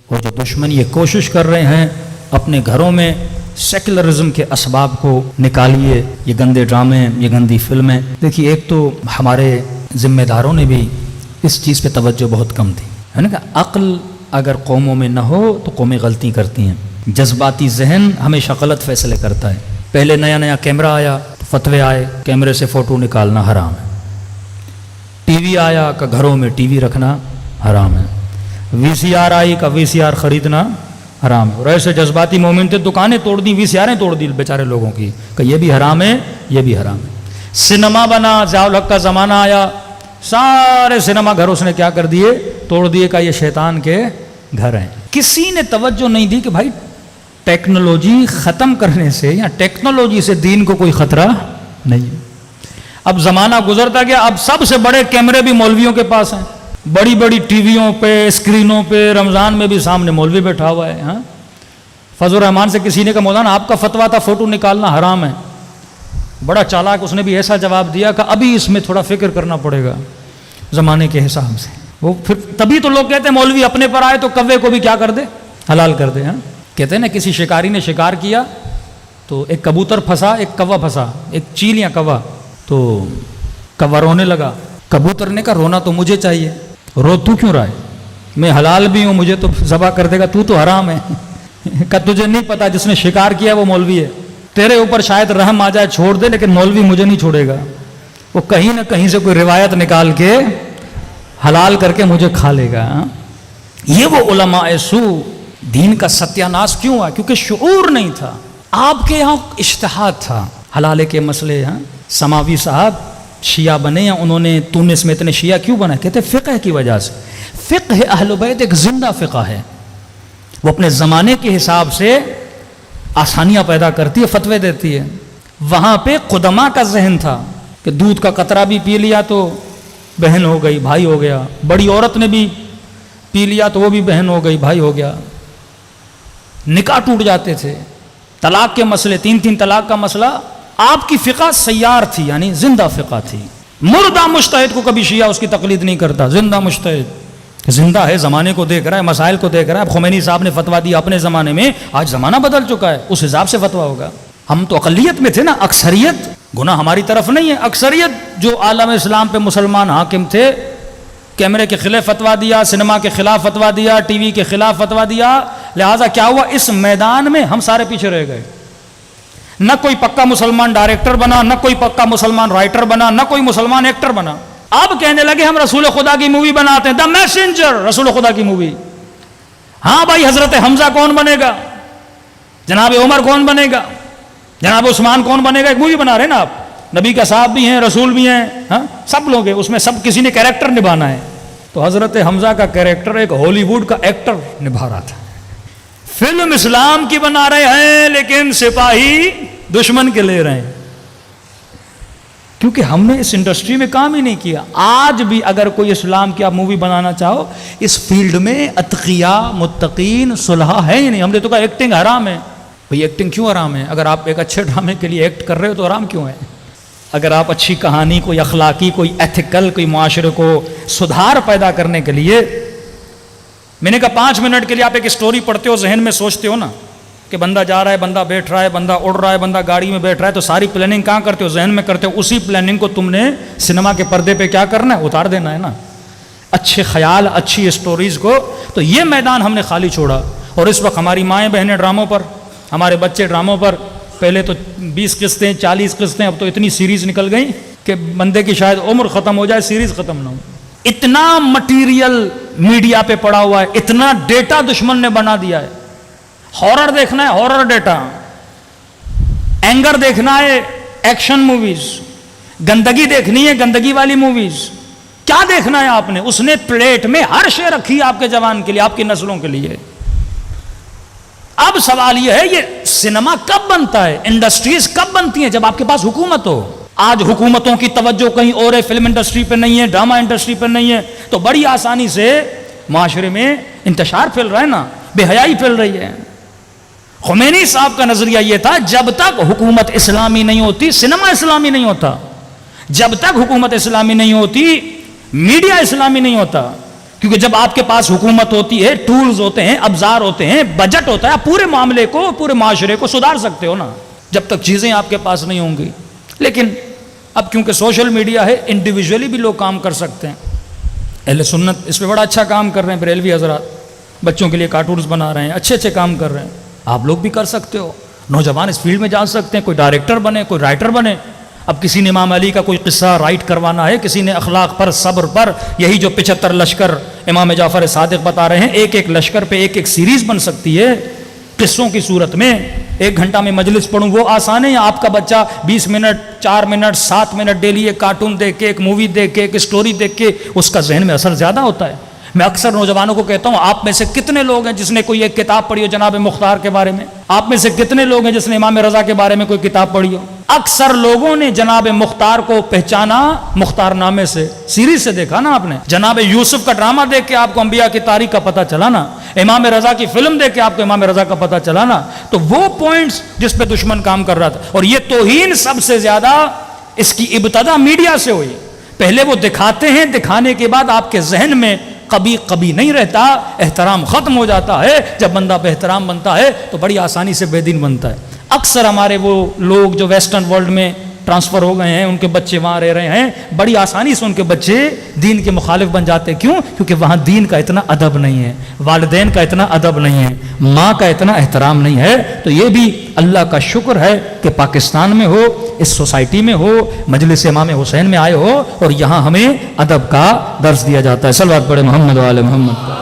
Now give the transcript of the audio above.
اور جو دشمن یہ کوشش کر رہے ہیں اپنے گھروں میں سیکولرزم کے اسباب کو نکالیے، یہ گندے ڈرامے، یہ گندی فلمیں. دیکھیے ایک تو ہمارے ذمہ داروں نے بھی اس چیز پہ توجہ بہت کم دی ہے نا کہ عقل اگر قوموں میں نہ ہو تو قومیں غلطی کرتی ہیں. جذباتی ذہن ہمیشہ غلط فیصلے کرتا ہے. پہلے نیا نیا کیمرہ آیا تو فتوے آئے کیمرے سے فوٹو نکالنا حرام ہے. ٹی وی آیا کہ گھروں میں ٹی وی رکھنا حرام ہے. وی سی آر آئی کا وی سی آر خریدنا حرام ہے. اور ایسے جذباتی مومن تھے دکانیں توڑ دی، وی سی آریں توڑ دی بیچارے لوگوں کی کہ یہ بھی حرام ہے یہ بھی حرام ہے. سنیما بنا، ضیاء الحق کا زمانہ آیا، سارے سنیما گھر اس نے کیا کر دیے؟ توڑ دیے کہ یہ شیطان کے گھر ہیں. کسی نے توجہ نہیں دی کہ بھائی ٹیکنالوجی ختم کرنے سے یا ٹیکنالوجی سے دین کو کوئی خطرہ نہیں. اب زمانہ گزرتا گیا، اب سب سے بڑے کیمرے بھی مولویوں کے پاس ہیں، بڑی بڑی ٹی ویوں پہ اسکرینوں پہ. رمضان میں بھی سامنے مولوی بیٹھا ہوا ہے. ہاں فضل الرحمان سے کسی نے کہا مولانا آپ کا فتویٰ تھا فوٹو نکالنا حرام ہے. بڑا چالاک اس نے بھی ایسا جواب دیا کہ ابھی اس میں تھوڑا فکر کرنا پڑے گا زمانے کے حساب سے. وہ پھر تبھی تو لوگ کہتے ہیں مولوی اپنے پر آئے تو کوے کو بھی کیا کر دے؟ حلال کر دے. ہاں کہتے ہیں نا کسی شکاری نے شکار کیا تو ایک کبوتر پھنسا ایک کوا پھنسا، ایک چیل یا کوا. تو کوا رونے لگا. کبوتر نے کہا رونا تو مجھے چاہیے، رو تو کیوں رہا ہے؟ میں حلال بھی ہوں، مجھے تو ذبح کر دے گا، تو حرام ہے. کہ تجھے نہیں پتا جس نے شکار کیا وہ مولوی ہے، تیرے اوپر شاید رحم آ جائے چھوڑ دے لیکن مولوی مجھے نہیں چھوڑے گا. وہ کہیں نہ کہیں سے کوئی روایت نکال کے حلال کر کے مجھے کھا لے گا. یہ وہ علماء سو دین کا ستیہ ناش کیوں ہوا؟ کیونکہ شعور نہیں تھا. آپ کے یہاں اجتہاد تھا حلالے کے مسئلے. ہاں سماوی صاحب شیعہ بنے یا انہوں نے تونس میں اتنے شیعہ کیوں بنا؟ کہتے فقہ کی وجہ سے. فقہ اہل بیت ایک زندہ فقہ ہے، وہ اپنے زمانے کے حساب سے آسانیاں پیدا کرتی ہے، فتوے دیتی ہے. وہاں پہ قدماء کا ذہن تھا کہ دودھ کا قطرہ بھی پی لیا تو بہن ہو گئی بھائی ہو گیا، بڑی عورت نے بھی پی لیا تو وہ بھی بہن ہو گئی بھائی ہو گیا. نکاح ٹوٹ جاتے تھے. طلاق کے مسئلے، 3 طلاق کا مسئلہ، آپ کی فقہ سیار تھی یعنی زندہ فقہ تھی. مردہ مجتہد کو کبھی شیعہ اس کی تقلید نہیں کرتا. زندہ مجتہد زندہ ہے، زمانے کو دیکھ رہا ہے، مسائل کو دیکھ رہا ہے. اب خمینی صاحب نے فتویٰ دیا اپنے زمانے میں، آج زمانہ بدل چکا ہے، اس حساب سے فتویٰ ہوگا. ہم تو اقلیت میں تھے نا، اکثریت گناہ ہماری طرف نہیں ہے. اکثریت جو عالم اسلام پہ مسلمان حاکم تھے، کیمرے کے خلاف فتویٰ دیا، سنیما کے خلاف فتویٰ دیا، ٹی وی کے خلاف فتویٰ دیا. لہٰذا کیا ہوا؟ اس میدان میں ہم سارے پیچھے رہ گئے. نہ کوئی پکا مسلمان ڈائریکٹر بنا، نہ کوئی پکا مسلمان رائٹر بنا، نہ کوئی مسلمان ایکٹر بنا. اب کہنے لگے ہم رسول خدا کی مووی بناتے ہیں، دا میسنجر، رسول خدا کی مووی. ہاں بھائی حضرت حمزہ کون بنے گا؟ جناب عمر کون بنے گا؟ جناب عثمان کون بنے گا؟ ایک مووی بنا رہے ہیں نا آپ. نبی کا صاحب بھی ہیں، رسول بھی ہیں، ہاں سب لوگ ہیں اس میں، سب کسی نے کیریکٹر نبھانا ہے. تو حضرت حمزہ کا کیریکٹر ایک ہالی ووڈ کا ایکٹر نبھا رہا تھا. فلم اسلام کی بنا رہے ہیں لیکن سپاہی دشمن کے لے رہے ہیں، کیونکہ ہم نے اس انڈسٹری میں کام ہی نہیں کیا. آج بھی اگر کوئی اسلام کی آپ مووی بنانا چاہو، اس فیلڈ میں اتقیاء متقین صلحاء ہے ہی نہیں. ہم نے تو کہا ایکٹنگ حرام ہے. بھئی ایکٹنگ کیوں حرام ہے؟ اگر آپ ایک اچھے ڈرامے کے لیے ایکٹ کر رہے ہو تو حرام کیوں ہے؟ اگر آپ اچھی کہانی، کوئی اخلاقی، کوئی ایتھیکل، کوئی معاشرے کو سدھار پیدا کرنے کے لیے، میں نے کہا 5 منٹ کے لیے آپ ایک اسٹوری پڑھتے ہو، ذہن میں سوچتے ہو نا کہ بندہ جا رہا ہے، بندہ بیٹھ رہا ہے، بندہ اڑ رہا ہے، بندہ گاڑی میں بیٹھ رہا ہے، تو ساری پلاننگ کہاں کرتے ہو؟ ذہن میں کرتے ہو. اسی پلاننگ کو تم نے سنیما کے پردے پہ کیا کرنا ہے؟ اتار دینا ہے نا. اچھے خیال، اچھی اسٹوریز کو. تو یہ میدان ہم نے خالی چھوڑا. اور اس وقت ہماری مائیں بہنیں ڈراموں پر، ہمارے بچے ڈراموں پر. پہلے تو 20 قسطیں 40 قسطیں، اب تو اتنی سیریز نکل گئی کہ بندے کی شاید عمر ختم ہو جائے سیریز ختم نہ ہو. اتنا مٹیریل میڈیا پہ پڑا ہوا ہے، اتنا ڈیٹا دشمن نے بنا دیا ہے. ہارر دیکھنا ہے، ہارر ڈیٹا. اینگر دیکھنا ہے، ایکشن موویز. گندگی دیکھنی ہے، گندگی والی موویز. کیا دیکھنا ہے آپ نے؟ اس نے پلیٹ میں ہر شے رکھی ہے آپ کے جوان کے لیے، آپ کی نسلوں کے لیے. اب سوال یہ ہے یہ سنیما کب بنتا ہے، انڈسٹریز کب بنتی ہیں؟ جب آپ کے پاس حکومت ہو. آج حکومتوں کی توجہ کہیں اور ہے، فلم انڈسٹری پہ نہیں ہے، ڈرامہ انڈسٹری پہ نہیں ہے، تو بڑی آسانی سے معاشرے میں انتشار پھیل رہا ہے نا، بے حیائی پھیل رہی ہے. خمینی صاحب کا نظریہ یہ تھا جب تک حکومت اسلامی نہیں ہوتی سنیما اسلامی نہیں ہوتا. جب تک حکومت اسلامی نہیں ہوتی میڈیا اسلامی نہیں ہوتا. کیونکہ جب آپ کے پاس حکومت ہوتی ہے، ٹولز ہوتے ہیں، ابزار ہوتے ہیں، بجٹ ہوتا ہے، آپ پورے معاملے کو، پورے معاشرے کو سدھار سکتے ہو نا، جب تک چیزیں آپ کے پاس نہیں ہوں گی۔ لیکن اب کیونکہ سوشل میڈیا ہے، انڈیویجولی بھی لوگ کام کر سکتے ہیں۔ اہل سنت اس پہ بڑا اچھا کام کر رہے ہیں، بریلوی حضرات بچوں کے لیے کارٹونز بنا رہے ہیں، اچھے اچھے کام کر رہے ہیں، آپ لوگ بھی کر سکتے ہو، نوجوان اس فیلڈ میں جا سکتے ہیں، کوئی ڈائریکٹر بنے، کوئی رائٹر بنے۔ اب کسی نے امام علی کا کوئی قصہ رائٹ کروانا ہے، کسی نے اخلاق پر، صبر پر، یہی جو 75 لشکر امام جعفر صادق بتا رہے ہیں، ایک ایک لشکر پہ ایک ایک سیریز بن سکتی ہے قصوں کی صورت میں۔ 1 گھنٹہ میں مجلس پڑھوں وہ آسان ہے، یا آپ کا بچہ 20 منٹ، 4 منٹ، 7 منٹ ڈیلی ایک کارٹون دیکھ کے، ایک مووی دیکھ کے، ایک اسٹوری دیکھ کے اس کا ذہن میں اثر زیادہ ہوتا ہے۔ میں اکثر نوجوانوں کو کہتا ہوں، آپ میں سے کتنے لوگ ہیں جس نے کوئی ایک کتاب پڑھی ہو جناب مختار کے بارے میں؟ آپ میں سے کتنے لوگ ہیں جس نے امام رضا کے بارے میں کوئی کتاب پڑھی ہو؟ اکثر لوگوں نے جناب مختار کو پہچانا مختار نامے سے، سیریز سے دیکھا نا آپ نے۔ جناب یوسف کا ڈرامہ دیکھ کے آپ کو انبیاء کی تاریخ کا پتہ چلا نا، امام رضا کی فلم دیکھ کے آپ کو امام رضا کا پتہ چلا نا۔ تو وہ پوائنٹس جس پہ دشمن کام کر رہا تھا، اور یہ توہین سب سے زیادہ اس کی ابتدا میڈیا سے ہوئی۔ پہلے وہ دکھاتے ہیں، دکھانے کے بعد آپ کے ذہن میں کبھی نہیں رہتا، احترام ختم ہو جاتا ہے۔ جب بندہ بے احترام بنتا ہے تو بڑی آسانی سے بے دین بنتا ہے۔ اکثر ہمارے وہ لوگ جو ویسٹرن ورلڈ میں ٹرانسفر ہو گئے ہیں، ان کے بچے وہاں رہ رہے ہیں، بڑی آسانی سے ان کے بچے دین کے مخالف بن جاتے ہیں۔ کیوں؟ کیونکہ وہاں دین کا اتنا ادب نہیں ہے، والدین کا اتنا ادب نہیں ہے، ماں کا اتنا احترام نہیں ہے۔ تو یہ بھی اللہ کا شکر ہے کہ پاکستان میں ہو، اس سوسائٹی میں ہو، مجلس امام حسین میں آئے ہو، اور یہاں ہمیں ادب کا درس دیا جاتا ہے۔ صلوات پڑھے محمد و آل محمد۔